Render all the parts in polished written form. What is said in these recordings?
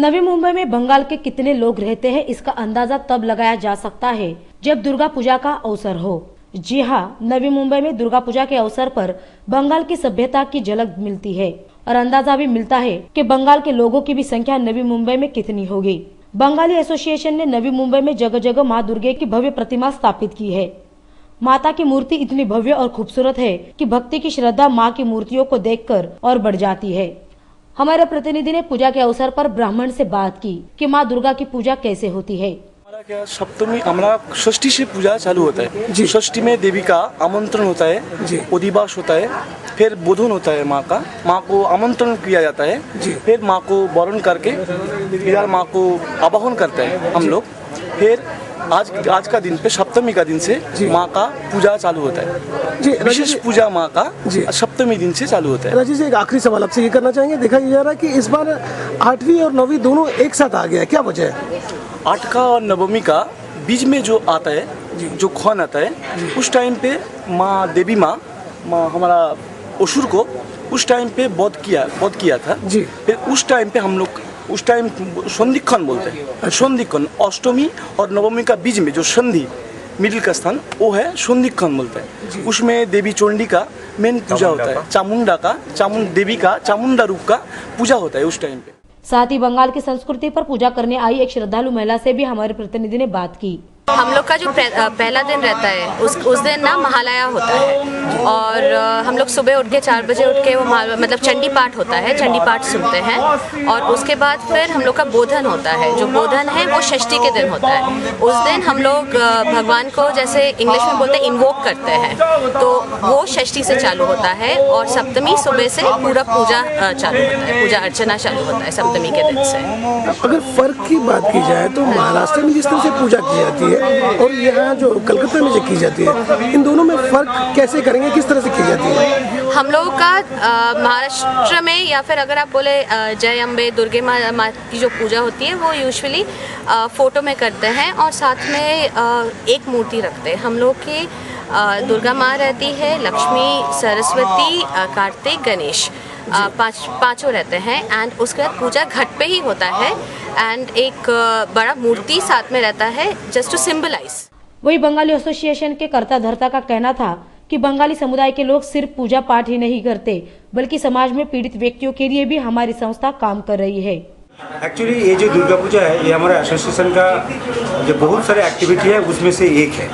नवी मुंबई में बंगाल के कितने लोग रहते हैं इसका अंदाजा तब लगाया जा सकता है जब दुर्गा पूजा का अवसर हो। जी हाँ, नवी मुंबई में दुर्गा पूजा के अवसर पर बंगाल की सभ्यता की झलक मिलती है और अंदाजा भी मिलता है कि बंगाल के लोगों की भी संख्या नवी मुंबई में कितनी होगी। बंगाली एसोसिएशन ने नवी मुंबई में जगह जगह माँ दुर्गे की भव्य प्रतिमा स्थापित की है। माता की मूर्ति इतनी भव्य और खूबसूरत है कि भक्ति की श्रद्धा माँ की मूर्तियों को देखकर और बढ़ जाती है। हमारे प्रतिनिधि ने पूजा के अवसर पर ब्राह्मण से बात की कि माँ दुर्गा की पूजा कैसे होती है। हमारा क्या सप्तमी हमारा षष्ठी से पूजा चालू होता है। षष्ठी में देवी का आमंत्रण होता है, अधिवास होता है, फिर बोधन होता है माँ को आमंत्रण किया जाता है, फिर माँ को वरण करके फिर माँ को आवाहन करते हैं हम लोग। फिर आज का दिन पे सप्तमी का दिन से माँ का पूजा चालू होता है। विशेष पूजा माँ का सप्तमी दिन से चालू होता है। राजेश जी, एक आखिरी सवाल आपसे ये करना चाहेंगे, देखा जा रहा है कि इस बार 8वीं और 9वीं दोनों एक साथ आ गया है, क्या वजह है? 8 का और नवमी का बीच में जो आता है, जो खौन आता है, उस टाइम पे माँ देवी माँ हमारा असुर को उस टाइम पे वध किया था। फिर उस टाइम पे हम लोग उस टाइम संधिक्षण बोलते हैं। संधिक्षण अष्टमी और नवमी का बीच में जो संधि मिडिल का स्थान वो है संधिक्षण बोलते हैं। उसमें देवी चंडी का मेन पूजा होता है, चामुंडा रूप का पूजा होता है उस टाइम पे। साथ ही बंगाल की संस्कृति पर पूजा करने आई एक श्रद्धालु महिला से भी हमारे प्रतिनिधि ने बात की। हम लोग का जो पहला दिन रहता है उस दिन ना महालया होता है और हम लोग सुबह उठ के 4 बजे उठ के वो मतलब चंडी पाठ होता है, चंडी पाठ सुनते हैं और उसके बाद फिर हम लोग का बोधन होता है। जो बोधन है वो षष्ठी के दिन होता है। उस दिन हम लोग भगवान को जैसे इंग्लिश में बोलते हैं इन्वोक करते हैं, तो वो षष्ठी से चालू होता है और सप्तमी सुबह से पूरा पूजा चालू होता है, पूजा अर्चना चालू होता है सप्तमी के दिन से। अगर फर्क की बात की जाए तो महाराष्ट्र में जिस तरह से पूजा की जाती है और यहाँ जो कलकत्ता में जो की जाती है, इन दोनों में फर्क कैसे करेंगे, किस तरह से की जाती है? हम लोगों का महाराष्ट्र में या फिर अगर आप बोले जय अम्बे दुर्गे माँ की जो पूजा होती है वो यूजुअली फोटो में करते हैं और साथ में एक मूर्ति रखते हैं। हम लोग की दुर्गा माँ रहती है, लक्ष्मी, सरस्वती, कार्तिक, गणेश, पांचों रहते हैं एंड उसके बाद पूजा घट पे ही होता है एंड एक बड़ा मूर्ति साथ में रहता है जस्ट टू सिंबलाइज। वही बंगाली एसोसिएशन के कर्ता धर्ता का कहना था कि बंगाली समुदाय के लोग सिर्फ पूजा पाठ ही नहीं करते बल्कि समाज में पीड़ित व्यक्तियों के लिए भी हमारी संस्था काम कर रही है। एक्चुअली ये जो दुर्गा पूजा है ये हमारे एसोसिएशन का जो बहुत सारे एक्टिविटी है उसमें से एक है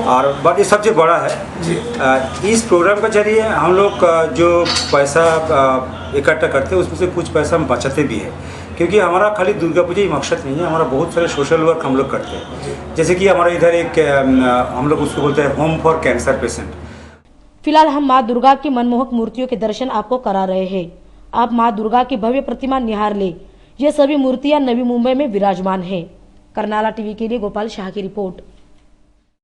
और बट ये सबसे बड़ा है। इस प्रोग्राम के जरिए हम लोग जो पैसा इकट्ठा करते हैं उसमें से कुछ पैसा हम बचाते भी है, क्योंकि हमारा खाली दुर्गा पूजा ही मकसद नहीं है, हमारा बहुत सारे सोशल वर्क हम लोग करते हैं। जैसे कि हमारा इधर एक हम लोग उसको बोलते हैं होम फॉर कैंसर पेशेंट। फिलहाल हम माँ दुर्गा की मनमोहक मूर्तियों के दर्शन आपको करा रहे हैं। आप माँ दुर्गा की भव्य प्रतिमा निहार ले। ये सभी मूर्तियां नवी मुंबई में विराजमान हैं। करनाला टीवी के लिए गोपाल शाह की रिपोर्ट।